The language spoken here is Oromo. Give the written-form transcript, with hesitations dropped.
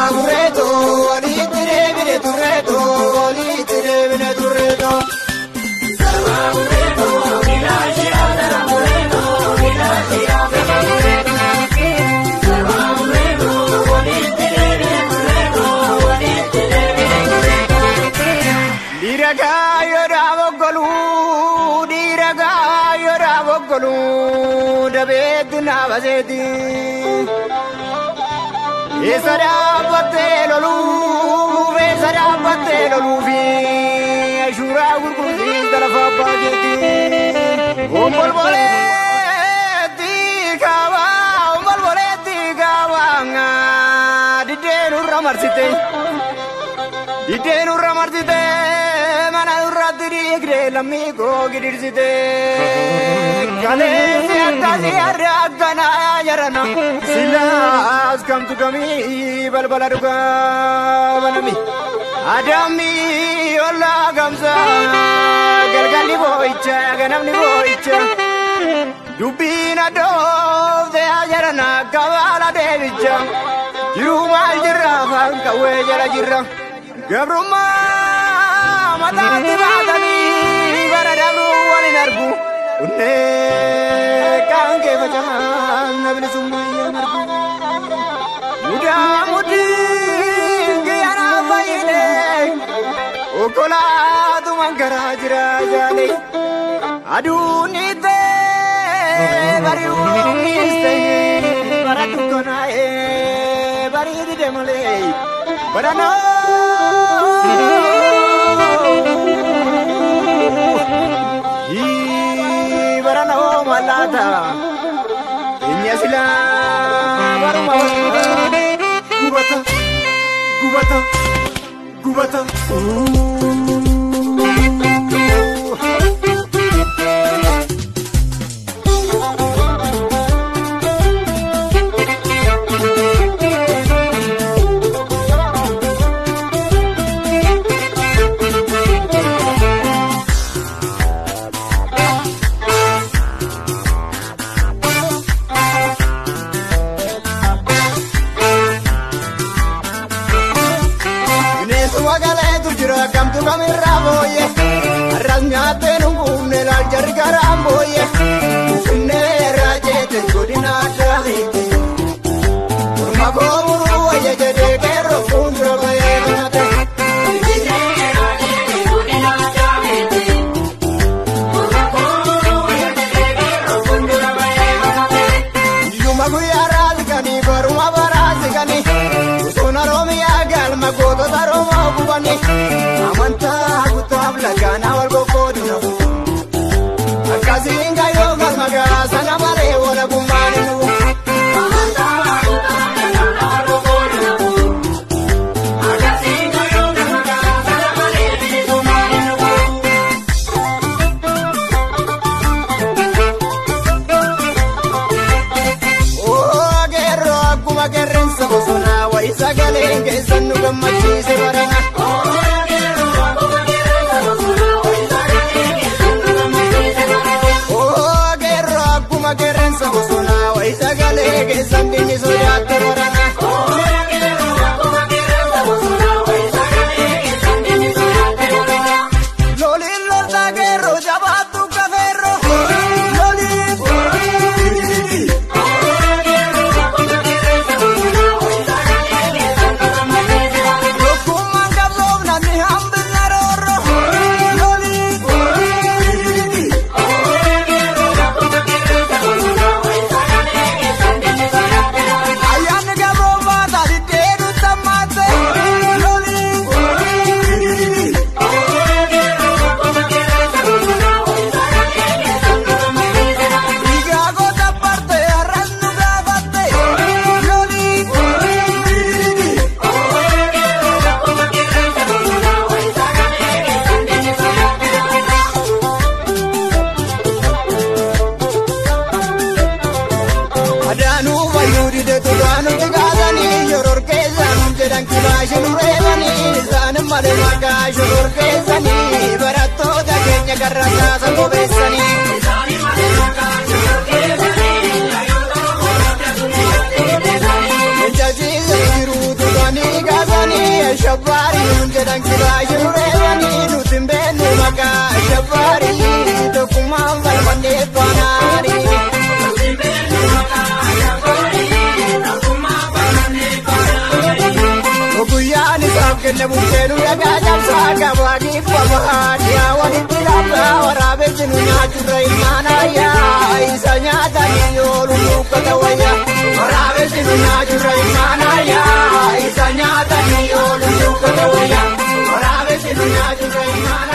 turreto, ali tirevine turreto, ali tirevine turreto. Dabedna bazedi esara patelolu fi ashura gurgurdi tarafa bagedi umbol boleti kawa nga didenu ramarsite mana urradiri gre lamigo gidirsite kale si aragana yarana silas kam tu kami balbala duga banami adami olla gamza galgali boicha ganamni boicha dubina do de yarana kawala devicha jiruma jirra kawe jara jirra gabruma matati badani baradamu walinarbu unne kange bajaman nabni sumaya narbu muda mudi giyana bayine okola tu mangara jira jale adunite bariu miste baratu konae bari di demole barano barano malata inya sila baruma gubata Arrasñate nungune la jargaramboye Usune rajete godina dahiti Urma gomuru aye jede kero kundra bayanate Usune rajete godina dahiti Urma gomuru aye jede kero kundra bayanate Yuma guya razgani baruma barazgani Usuna romiya galma godo daroma kubani Amanta lagana walgo koduna akazinga yoga magasa na mare wala kumani amanta lagana walgo koduna akazinga yoga magasa na mare kumani oh gerro akuma gerrensa bosuna wa isagalenge sanu gamachi se barana que sandini soyate borana Loli lorda guerro jabatu caferro Loli Lokuman gablobna ni hambil naroro Loli Male maga shur kesani barato da kenya garasa sabo besani male maga shur kesani ayo da mora kenne bukeenu dhagaa cabsaa gabaanii babahaan yaa walitti laafaa waraabessi nu nyaachurra ilmaanayyaa isa nyaatanii yoolu nuukkata wayyaa waraabessi nu nyaachurra ilmaanayyaa isa nyaatanii yoolu nuukkata wayyaa waraabessi nu nyaachurra ilmaanayyaa.